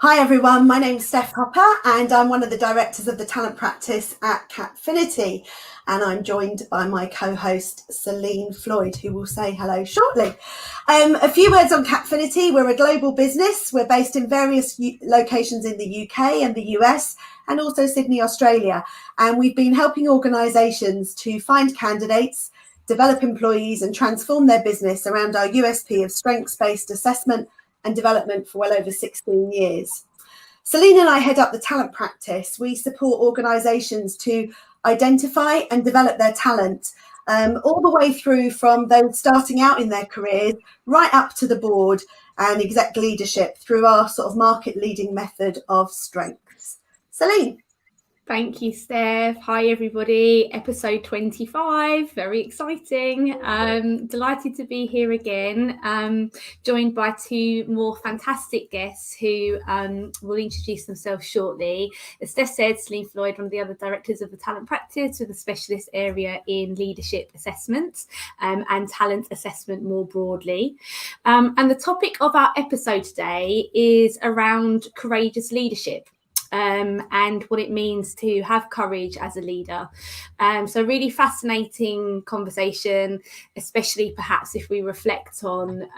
Hi everyone, my name's Steph Hopper and I'm one of the directors of the talent practice at Catfinity, and I'm joined by my co-host Celine Floyd, who will say hello shortly. A few words on Catfinity. We're a global business. We're based in various locations in the UK and the US and also Sydney, Australia, and we've been helping organisations to find candidates, develop employees and transform their business around our USP of strengths-based assessment and development for well over 16 years. Celine and I head up the talent practice. We support organisations to identify and develop their talent, all the way through from those starting out in their careers right up to the board and exec leadership through our sort of market leading method of strengths. Celine. Thank you, Steph. Hi, everybody. Episode 25. Very exciting. Delighted to be here again, joined by two more fantastic guests who will introduce themselves shortly. As Steph said, Celine Floyd, one of the other directors of the talent practice with a specialist area in leadership assessment and talent assessment more broadly. And the topic of our episode today is around courageous leadership. And what it means to have courage as a leader. So really fascinating conversation, especially perhaps if we reflect on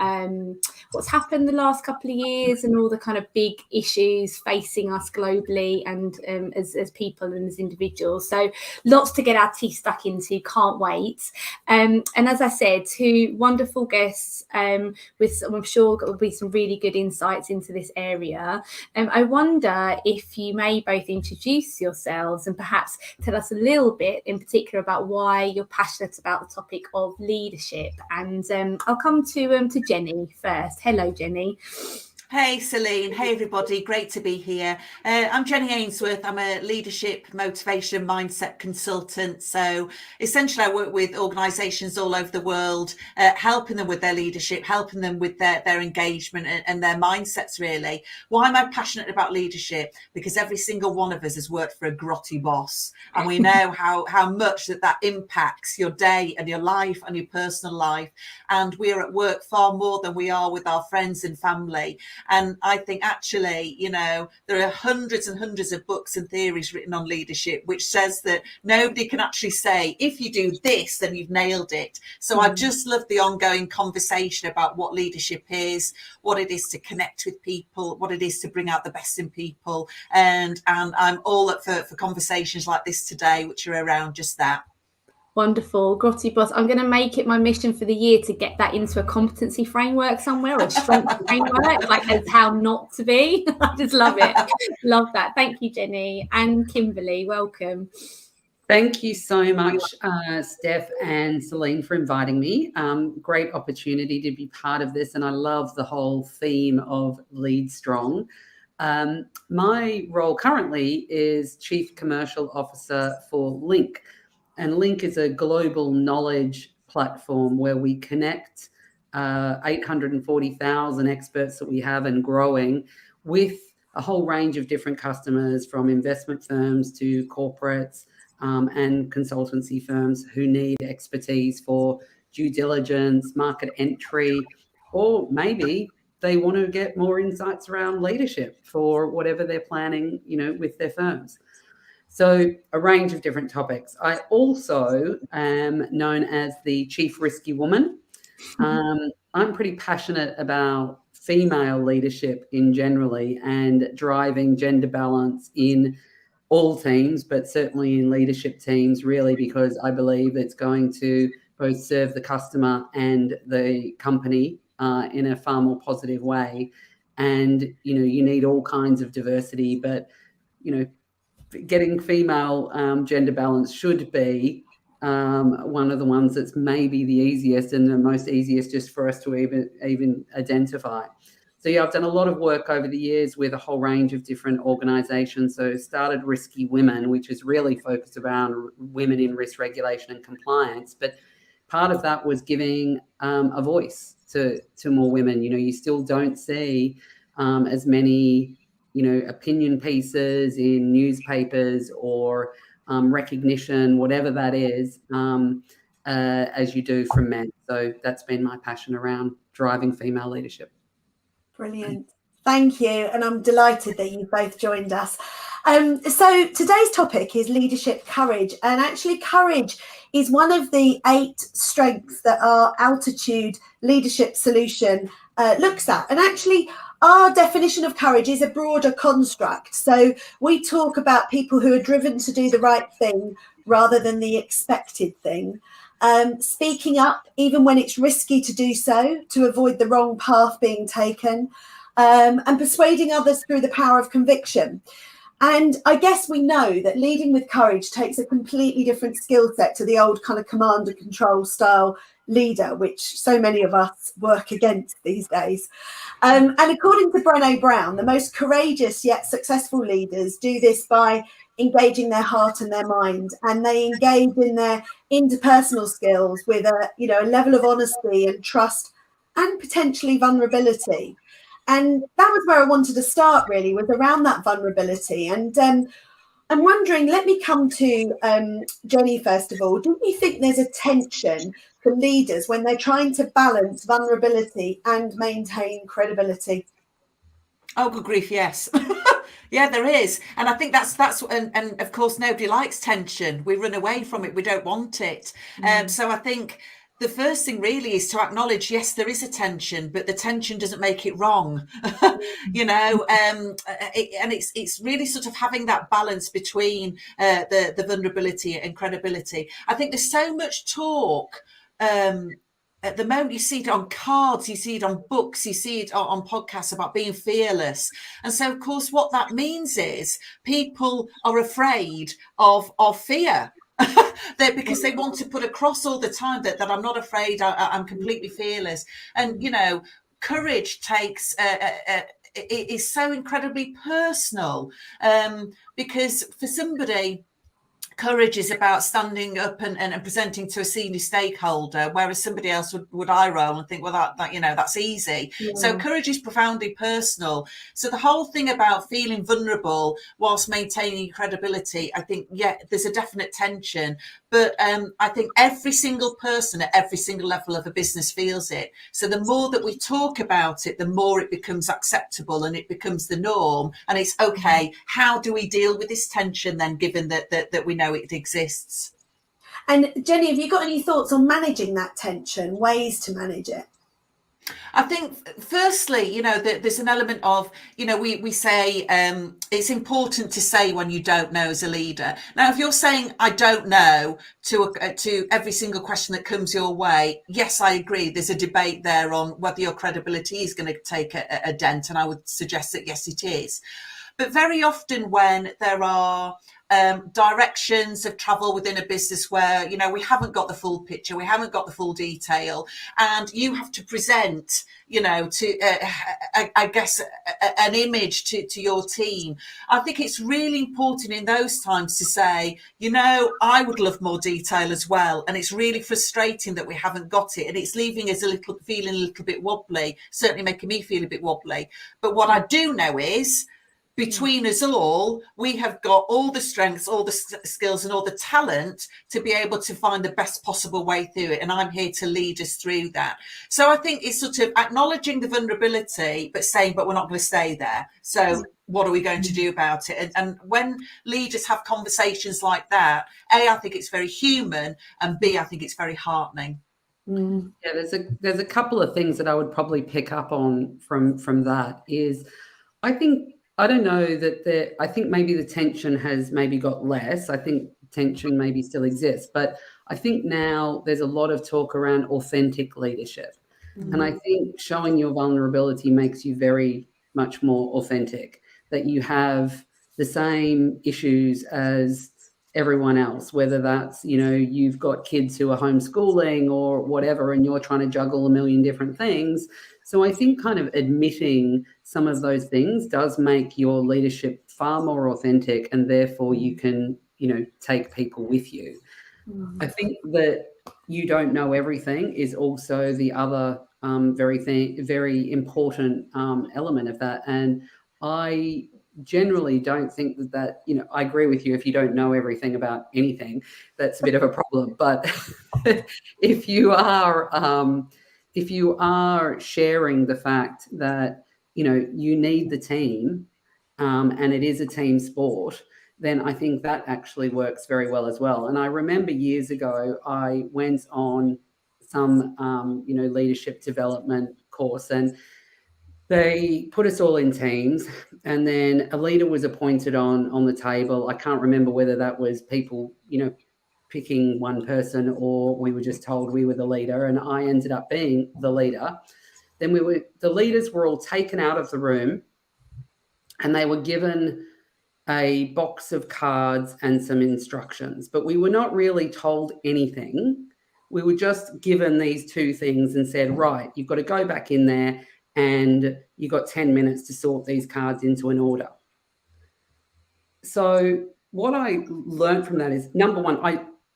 what's happened the last couple of years and all the kind of big issues facing us globally and as people and as individuals. So lots to get our teeth stuck into, can't wait. And as I said, two wonderful guests with I'm sure there will be some really good insights into this area. I wonder if you may both introduce yourselves and perhaps tell us a little bit in particular about why you're passionate about the topic of leadership. And I'll come to Jenny first. Hello, Jenny. Hey Celine, hey everybody, great to be here. I'm Jenny Ainsworth. I'm a leadership, motivation, mindset consultant. So essentially I work with organisations all over the world, helping them with their leadership, helping them with their engagement and their mindsets really. Why am I passionate about leadership? Because every single one of us has worked for a grotty boss, and we know how much that impacts your day and your life and your personal life. And we're at work far more than we are with our friends and family. And I think actually, there are hundreds and hundreds of books and theories written on leadership, which says that nobody can actually say, if you do this, then you've nailed it. So I just love the ongoing conversation about what leadership is, what it is to connect with people, what it is to bring out the best in people. And I'm all up for conversations like this today, which are around just that. Wonderful. Grotty boss. I'm going to make it my mission for the year to get that into a competency framework somewhere, or strength framework, like as how not to be. I just love it. Love that. Thank you, Jenny. And Kimberly, welcome. Thank you so much, Steph and Celine, for inviting me. Great opportunity to be part of this. And I love the whole theme of Lead Strong. My role currently is Chief Commercial Officer for Lynk. And Lynk is a global knowledge platform where we connect 840,000 experts that we have and growing with a whole range of different customers, from investment firms to corporates and consultancy firms who need expertise for due diligence, market entry, or maybe they want to get more insights around leadership for whatever they're planning, with their firms. So a range of different topics. I also am known as the Chief Risky Woman. I'm pretty passionate about female leadership in generally and driving gender balance in all teams, but certainly in leadership teams, really, because I believe it's going to both serve the customer and the company in a far more positive way. And, you need all kinds of diversity, but, getting female gender balance should be one of the ones that's maybe the easiest and the most easiest just for us to even identify. So I've done a lot of work over the years with a whole range of different organisations. So started Risky Women, which is really focused around women in risk regulation and compliance. But part of that was giving a voice to more women. You still don't see as many opinion pieces in newspapers or recognition, whatever that is, as you do from men. So that's been my passion around driving female leadership. Brilliant. Thank you, and I'm delighted that you've both joined us. So today's topic is leadership courage, and actually courage is one of the 8 strengths that our altitude leadership solution looks at. And actually our definition of courage is a broader construct. So we talk about people who are driven to do the right thing rather than the expected thing. Speaking up even when it's risky to do so, to avoid the wrong path being taken. And persuading others through the power of conviction. And I guess we know that leading with courage takes a completely different skill set to the old kind of command and control style leader, which so many of us work against these days. And according to Brené Brown, the most courageous yet successful leaders do this by engaging their heart and their mind, and they engage in their interpersonal skills with a level of honesty and trust and potentially vulnerability. And that was where I wanted to start, really, was around that vulnerability. And I'm wondering, let me come to Jenny first of all. Do you think there's a tension for leaders when they're trying to balance vulnerability and maintain credibility? Oh, good grief, yes. Yeah, there is. And I think that's and of course, nobody likes tension. We run away from it. We don't want it. So I think the first thing really is to acknowledge, yes, there is a tension, but the tension doesn't make it wrong, and it's really sort of having that balance between the vulnerability and credibility. I think there's so much talk at the moment. You see it on cards, you see it on books, you see it on podcasts about being fearless. And so, of course, what that means is people are afraid of fear. Because they want to put across all the time that I'm not afraid, I'm completely fearless. And courage takes is so incredibly personal, because for somebody, courage is about standing up and presenting to a senior stakeholder, whereas somebody else would eye roll and think, well, that that's easy. Yeah. So courage is profoundly personal. So the whole thing about feeling vulnerable whilst maintaining credibility, I think, yeah, there's a definite tension. But I think every single person at every single level of a business feels it. So the more that we talk about it, the more it becomes acceptable and it becomes the norm. And it's okay. How do we deal with this tension then, given that we know it exists? And Jenny, have you got any thoughts on managing that tension, ways to manage it? I think, firstly, there's an element of, we say it's important to say when you don't know as a leader. Now, if you're saying I don't know to every single question that comes your way, yes, I agree. There's a debate there on whether your credibility is going to take a dent, and I would suggest that yes, it is. But very often when there are directions of travel within a business where, we haven't got the full picture, we haven't got the full detail, and you have to present, to, I guess, an image to your team. I think it's really important in those times to say, I would love more detail as well. And it's really frustrating that we haven't got it. And it's leaving us feeling a little bit wobbly, certainly making me feel a bit wobbly. But what I do know is, between us all, we have got all the strengths, all the skills and all the talent to be able to find the best possible way through it. And I'm here to lead us through that. So I think it's sort of acknowledging the vulnerability, but saying, but we're not going to stay there. So what are we going to do about it? And when leaders have conversations like that, A, I think it's very human, and B, I think it's very heartening. Yeah, there's a couple of things that I would probably pick up on from that is, I don't know that I think maybe the tension has maybe got less. I think tension maybe still exists, but I think now there's a lot of talk around authentic leadership. And I think showing your vulnerability makes you very much more authentic, that you have the same issues as everyone else, whether that's, you've got kids who are homeschooling or whatever, and you're trying to juggle a million different things. So I think kind of admitting some of those things does make your leadership far more authentic, and therefore you can, take people with you. I think that you don't know everything is also the other very important element of that. And I generally don't think that, I agree with you. If you don't know everything about anything, that's a bit of a problem. But if you are sharing the fact that you need the team, and it is a team sport, then I think that actually works very well as well. And I remember years ago, I went on some, leadership development course, and they put us all in teams, and then a leader was appointed on the table. I can't remember whether that was people, picking one person, or we were just told we were the leader, and I ended up being the leader. Then the leaders were all taken out of the room, and they were given a box of cards and some instructions, but we were not really told anything. We were just given these two things and said, right, you've got to go back in there and you've got 10 minutes to sort these cards into an order. So what I learned from that is, number one,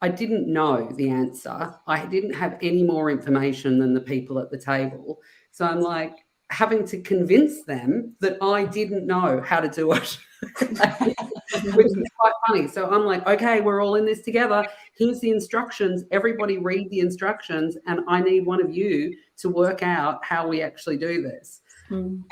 I didn't know the answer. I didn't have any more information than the people at the table. So I'm like having to convince them that I didn't know how to do it, which is quite funny. So I'm like, okay, we're all in this together. Here's the instructions. Everybody read the instructions, and I need one of you to work out how we actually do this. And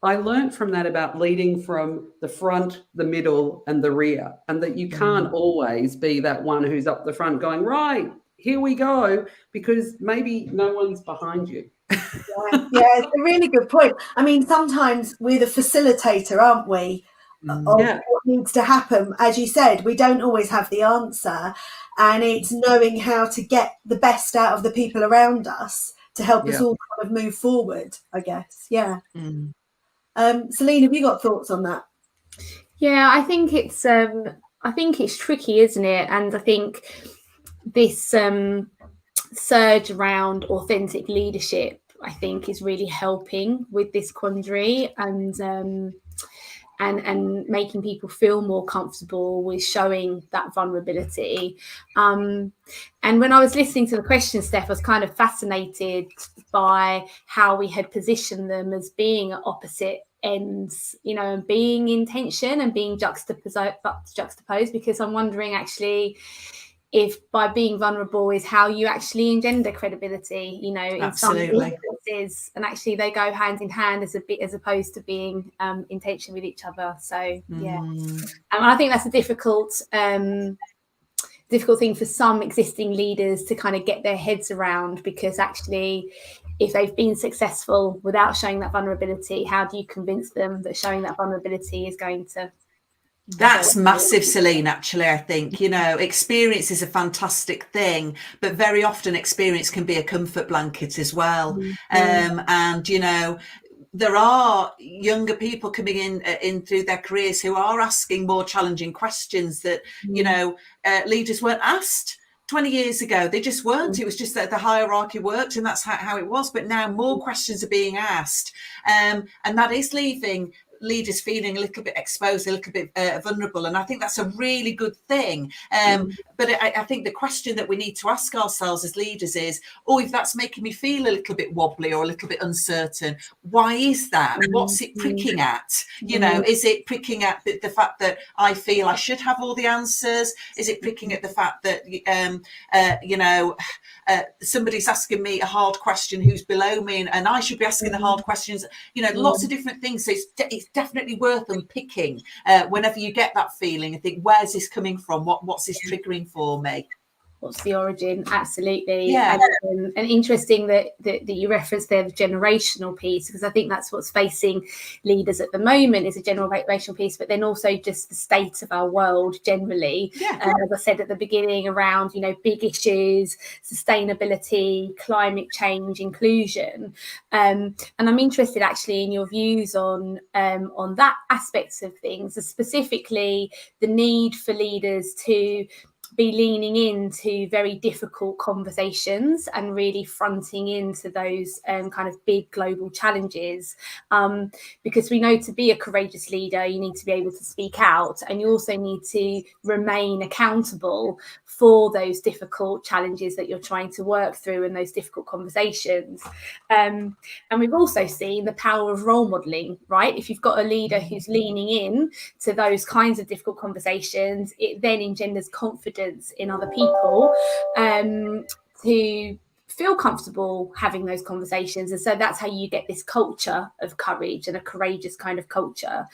I learned from that about leading from the front, the middle, and the rear, and that you can't always be that one who's up the front going, right, here we go, because maybe no one's behind you. Yeah, it's a really good point. I mean, sometimes we're the facilitator, aren't we, of what needs to happen. As you said, we don't always have the answer, and it's knowing how to get the best out of the people around us to help us all kind of move forward, I guess. Yeah. Celine, have you got thoughts on that? Yeah, I think it's tricky, isn't it? And I think this surge around authentic leadership, I think, is really helping with this quandary, and making people feel more comfortable with showing that vulnerability. And when I was listening to the question, Steph, I was kind of fascinated by how we had positioned them as being at opposite ends, and being in tension and being juxtaposed, because I'm wondering actually if by being vulnerable is how you actually engender credibility, in some instances, and actually they go hand in hand as opposed to being in tension with each other. So and I think that's a difficult thing for some existing leaders to kind of get their heads around, because actually if they've been successful without showing that vulnerability, how do you convince them that showing that vulnerability is going to... That's massive, Celine, actually. I think, experience is a fantastic thing, but very often experience can be a comfort blanket as well. And, there are younger people coming in through their careers who are asking more challenging questions that, leaders weren't asked 20 years ago. They just weren't. It was just that the hierarchy worked, and that's how it was. But now more questions are being asked. And that is leaving leaders feeling a little bit exposed, a little bit vulnerable, and I think that's a really good thing. But I think the question that we need to ask ourselves as leaders is, if that's making me feel a little bit wobbly or a little bit uncertain, why is that? What's it pricking at? Is it pricking at the fact that I feel I should have all the answers? Is it pricking at the fact that somebody's asking me a hard question who's below me, and I should be asking the hard questions? Lots of different things. So it's definitely worth unpicking whenever you get that feeling and think, where's this coming from? What's this triggering for me? What's the origin? Absolutely. Yeah. And interesting that you referenced there the generational piece, because I think that's what's facing leaders at the moment, is a generational piece, but then also just the state of our world generally. As I said at the beginning, around big issues, sustainability, climate change, inclusion, and I'm interested actually in your views on that aspects of things, specifically the need for leaders to be leaning into very difficult conversations and really fronting into those kind of big global challenges, because we know to be a courageous leader you need to be able to speak out, and you also need to remain accountable for those difficult challenges that you're trying to work through in those difficult conversations. And we've also seen the power of role modeling, right? If you've got a leader who's leaning in to those kinds of difficult conversations, it then engenders confidence in other people to feel comfortable having those conversations. And so that's how you get this culture of courage and a courageous kind of culture.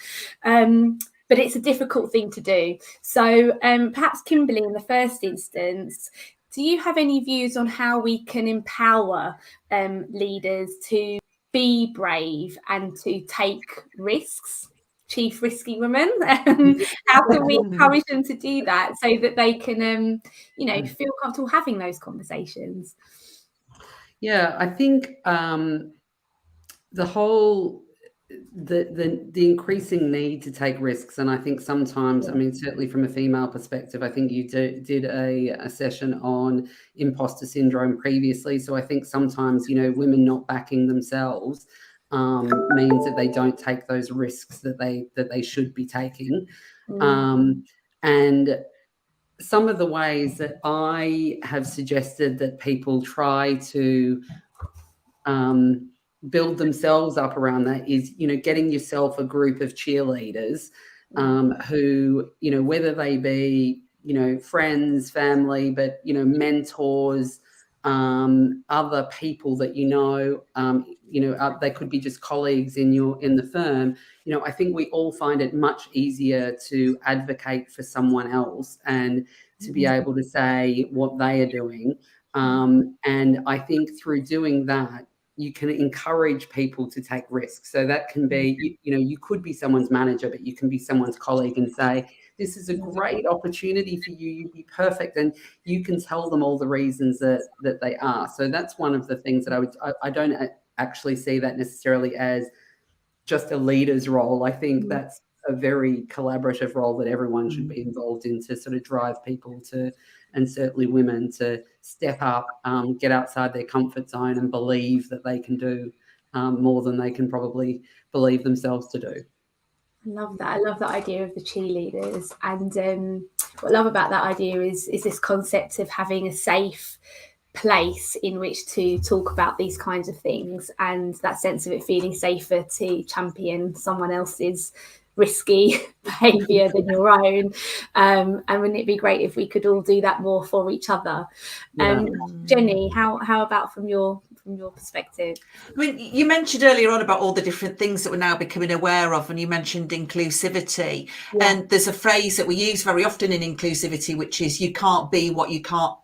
But it's a difficult thing to do. So perhaps, Kimberly, in the first instance, do you have any views on how we can empower leaders to be brave and to take risks? Chief Risky Woman. How can we encourage them to do that so that they can, feel comfortable having those conversations? Yeah, I think the increasing need to take risks, and I think sometimes, I mean, certainly from a female perspective, I think you did a session on imposter syndrome previously. So I think sometimes, women not backing themselves means that they don't take those risks that they should be taking. And some of the ways that I have suggested that people try to build themselves up around that is, getting yourself a group of cheerleaders who, whether they be, friends, family, but, mentors, other people that they could be just colleagues in the firm. I think we all find it much easier to advocate for someone else and to be able to say what they are doing. And I think through doing that, you can encourage people to take risks. So that can be, you could be someone's manager, but you can be someone's colleague and say, this is a great opportunity for you. You'd be perfect. And you can tell them all the reasons that they are. So that's one of the things that I don't actually see that necessarily as just a leader's role. I think that's a very collaborative role that everyone should be involved in to sort of drive people to, and certainly women, to step up, get outside their comfort zone and believe that they can do more than they can probably believe themselves to do. I love that. I love that idea of the cheerleaders. And what I love about that idea is this concept of having a safe place in which to talk about these kinds of things, and that sense of it feeling safer to champion someone else's risky behaviour than your own. And wouldn't it be great if we could all do that more for each other? Jenny, how about from your perspective? I mean, you mentioned earlier on about all the different things that we're now becoming aware of, and you mentioned inclusivity. And there's a phrase that we use very often in inclusivity, which is you can't be what you can't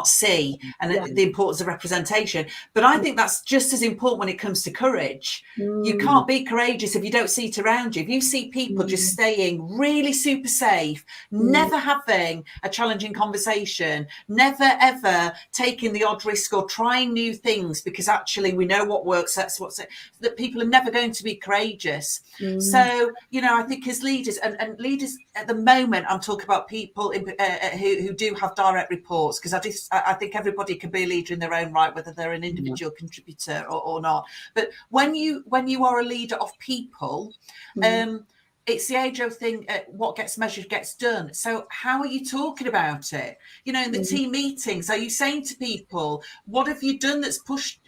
see, and the importance of representation. But I think that's just as important when it comes to courage. You can't be courageous if you don't see it around you. If you see people just staying really super safe, never having a challenging conversation, never ever taking the odd risk or trying new things because actually we know what works, that people are never going to be courageous. So, I think as leaders, and leaders at the moment, I'm talking about people who do have direct reports, because I think everybody can be a leader in their own right, whether they're an individual contributor or not. But when you are a leader of people, it's the age-old thing, what gets measured gets done. So how are you talking about it? In the team meetings, are you saying to people, what have you done that's pushed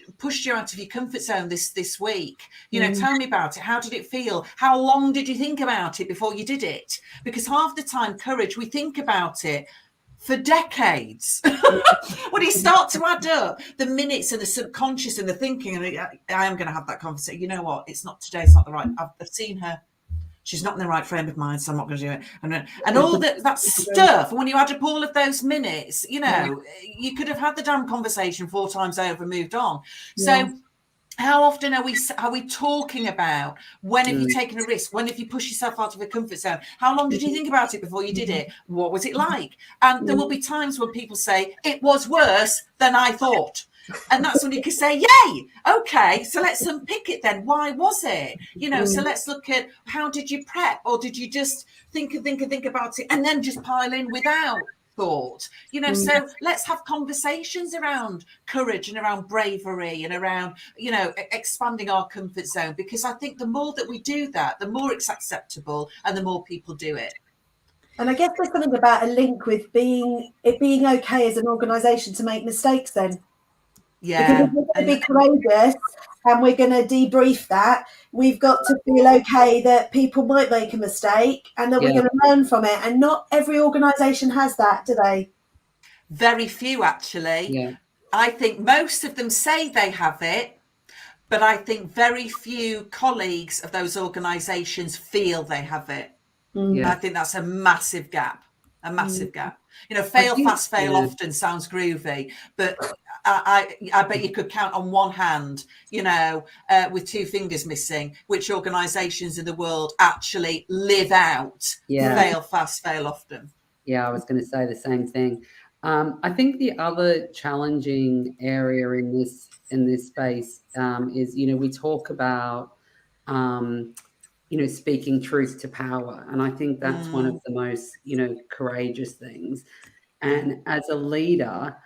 you out of your comfort zone this week? Tell me about it. How did it feel? How long did you think about it before you did it? Because half the time, courage, we think about it for decades. When you start to add up the minutes and the subconscious and the thinking, and I am going to have that conversation. You know what? It's not today. It's not the right. I've seen her. She's not in the right frame of mind, so I'm not going to do it. And all that stuff. When you add up all of those minutes, you could have had the damn conversation 4 times over and moved on. So how often are we talking about when have you taken a risk? When have you pushed yourself out of your comfort zone? How long did you think about it before you did it? What was it like? And there will be times when people say, it was worse than I thought. And that's when you can say, yay, okay, so let's unpick it then. Why was it? So let's look at, how did you prep? Or did you just think about it and then just pile in without thought? So let's have conversations around courage and around bravery and around, expanding our comfort zone, because I think the more that we do that, the more it's acceptable and the more people do it. And I guess there's something about a link with being okay as an organisation to make mistakes then. Yeah. Because if we're going to be courageous and we're going to debrief that, we've got to feel okay that people might make a mistake and that we're going to learn from it. And not every organisation has that, do they? Very few, actually. I think most of them say they have it, but I think very few colleagues of those organisations feel they have it. Yeah. I think that's a massive gap, gap. You know, I fail think, fast, fail often sounds groovy, but I bet you could count on one hand, you know, with two fingers missing, which organisations in the world actually live out fail fast, fail often. Yeah, I was going to say the same thing. I think the other challenging area in this space is, you know, we talk about, you know, speaking truth to power, and I think that's one of the most, you know, courageous things. And as a leader,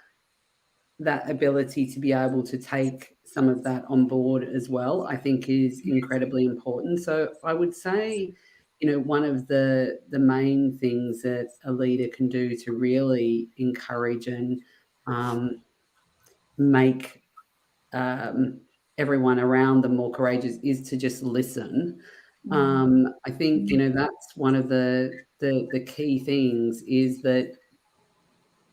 that ability to be able to take some of that on board as well, I think is incredibly important. So I would say, you know, one of the main things that a leader can do to really encourage and make everyone around them more courageous is to just listen. I think, you know, that's one of the key things, is that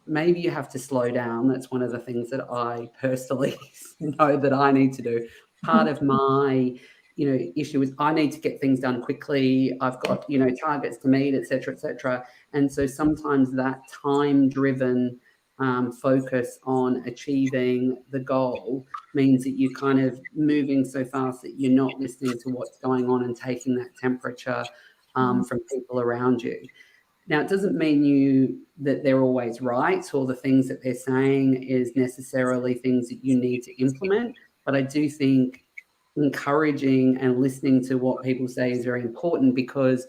maybe you have to slow down. That's one of the things that I personally know that I need to do. Part of my, you know, issue is I need to get things done quickly. I've got, you know, targets to meet, et cetera, et cetera. And so sometimes that time-driven focus on achieving the goal means that you're kind of moving so fast that you're not listening to what's going on and taking that temperature from people around you. Now, it doesn't mean that they're always right, or the things that they're saying is necessarily things that you need to implement. But I do think encouraging and listening to what people say is very important, because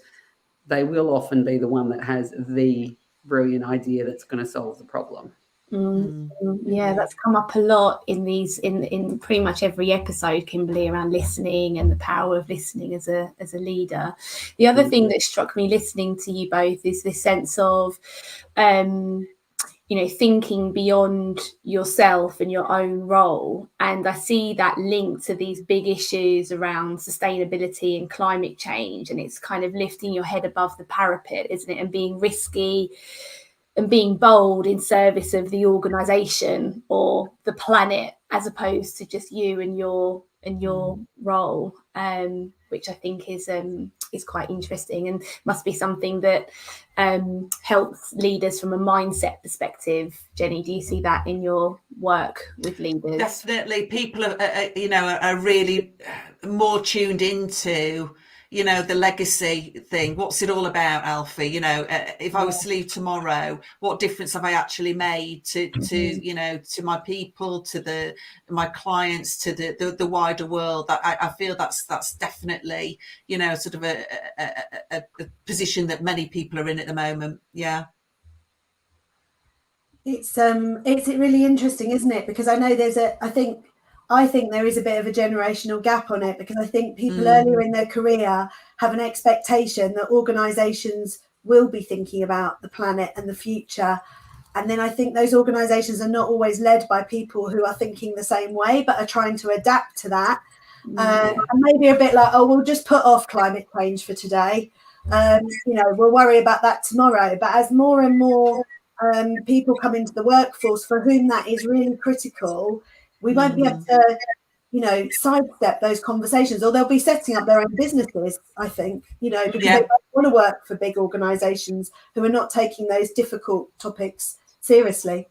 they will often be the one that has the brilliant idea that's going to solve the problem. Yeah, that's come up a lot in pretty much every episode, Kimberly, around listening and the power of listening as a leader. The other thing that struck me listening to you both is this sense of you know, thinking beyond yourself and your own role. And I see that linked to these big issues around sustainability and climate change, and it's kind of lifting your head above the parapet, isn't it, and being risky and being bold in service of the organisation or the planet, as opposed to just you and your role, which I think is quite interesting, and must be something that helps leaders from a mindset perspective. Jenny, do you see that in your work with leaders? Definitely, people are really more tuned into, you know, the legacy thing. What's it all about, Alfie? You know, if I was to leave tomorrow, what difference have I actually made to you know, to my people, to my clients, to the wider world? I feel that's definitely, you know, sort of a position that many people are in at the moment. Yeah. It's really interesting, isn't it? Because I know I think there is a bit of a generational gap on it, because I think people earlier in their career have an expectation that organisations will be thinking about the planet and the future. And then I think those organisations are not always led by people who are thinking the same way, but are trying to adapt to that. And maybe a bit like, oh, we'll just put off climate change for today. You know, we'll worry about that tomorrow. But as more and more people come into the workforce for whom that is really critical, we won't be able to, you know, sidestep those conversations, or they'll be setting up their own businesses, I think, you know, because they don't want to work for big organisations who are not taking those difficult topics seriously.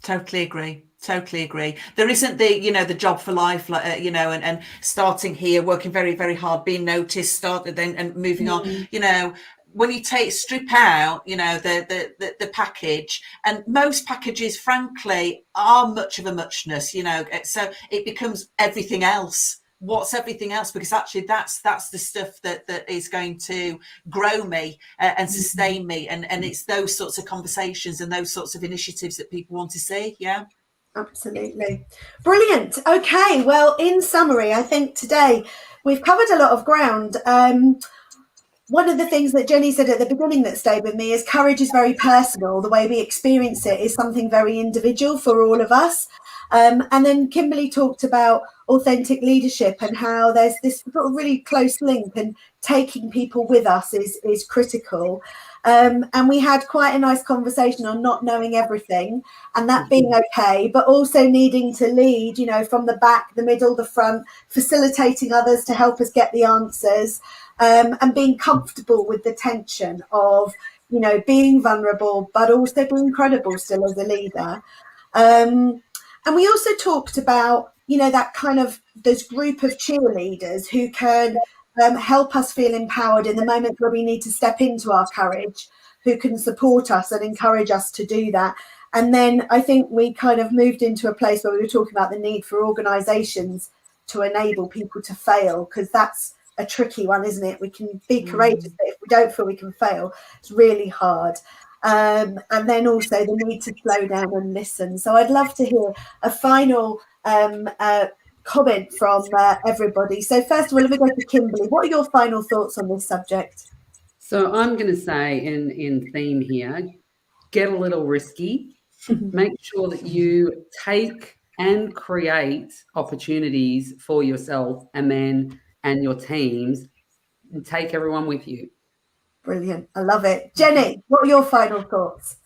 Totally agree. There isn't the job for life, like, you know, and starting here, working very, very hard, being noticed, started then and moving on, you know. When you strip out, you know, the package, and most packages, frankly, are much of a muchness, you know, so it becomes everything else. What's everything else? Because actually that's the stuff that is going to grow me and sustain me. And it's those sorts of conversations and those sorts of initiatives that people want to see. Yeah. Absolutely. Brilliant. Okay. Well, in summary, I think today we've covered a lot of ground. One of the things that Jenny said at the beginning that stayed with me is courage is very personal. The way we experience it is something very individual for all of us. And then Kimberly talked about authentic leadership and how there's this sort of really close link, and taking people with us is critical. And we had quite a nice conversation on not knowing everything and that being okay, but also needing to lead, you know, from the back, the middle, the front, facilitating others to help us get the answers, and being comfortable with the tension of, you know, being vulnerable, but also being credible still as a leader. And we also talked about, you know, that kind of this group of cheerleaders who can help us feel empowered in the moments where we need to step into our courage, who can support us and encourage us to do that. And then I think we kind of moved into a place where we were talking about the need for organisations to enable people to fail, because that's a tricky one, isn't it? We can be courageous, but if we don't feel we can fail, it's really hard. And then also the need to slow down and listen. So I'd love to hear a final comment from everybody. So first of all, let me go to Kimberly. What are your final thoughts on this subject? So I'm going to say in theme here, get a little risky. Make sure that you take and create opportunities for yourself and your teams, and take everyone with you. Brilliant. I love it. Jenny, what are your final thoughts?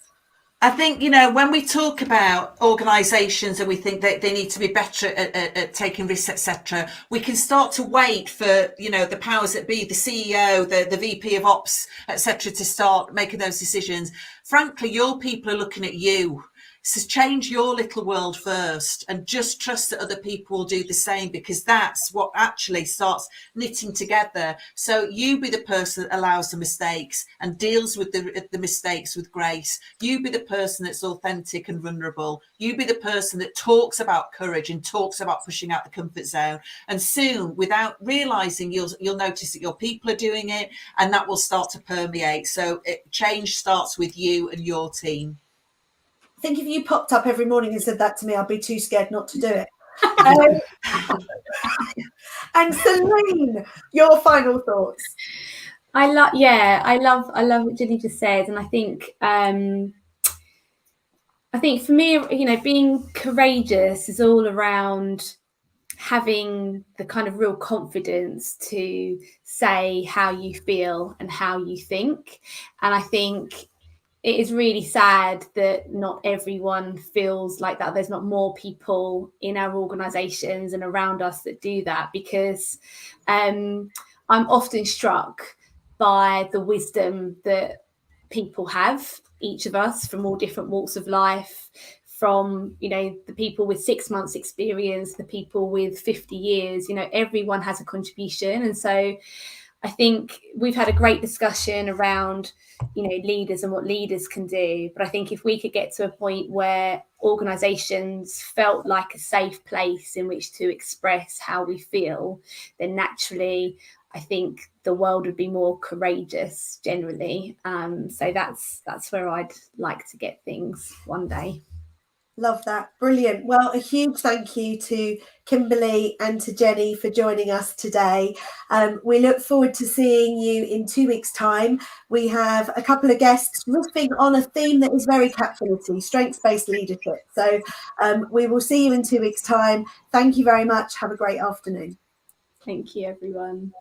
I think, you know, when we talk about organisations and we think that they need to be better at taking risks, etc., we can start to wait for, you know, the powers that be, the CEO, the VP of Ops, etc., to start making those decisions. Frankly, your people are looking at you. So change your little world first and just trust that other people will do the same, because that's what actually starts knitting together. So you be the person that allows the mistakes and deals with the mistakes with grace. You be the person that's authentic and vulnerable. You be the person that talks about courage and talks about pushing out the comfort zone. And soon, without realizing, you'll notice that your people are doing it, and that will start to permeate. So change starts with you and your team. I think if you popped up every morning and said that to me, I'd be too scared not to do it. And Celine, your final thoughts. I love what Jenny just said, and I think for me, you know, being courageous is all around having the kind of real confidence to say how you feel and how you think. And I think it is really sad that not everyone feels like that. There's not more people in our organisations and around us that do that, because I'm often struck by the wisdom that people have, each of us from all different walks of life, from, you know, the people with 6 months experience, the people with 50 years, you know, everyone has a contribution. And so I think we've had a great discussion around, you know, leaders and what leaders can do. But I think if we could get to a point where organisations felt like a safe place in which to express how we feel, then naturally, I think the world would be more courageous generally. So that's where I'd like to get things one day. Love that. Brilliant. Well, a huge thank you to Kimberly and to Jenny for joining us today. We look forward to seeing you in 2 weeks' time. We have a couple of guests riffing on a theme that is very Catfinity, strengths-based leadership. So we will see you in 2 weeks' time. Thank you very much. Have a great afternoon. Thank you, everyone.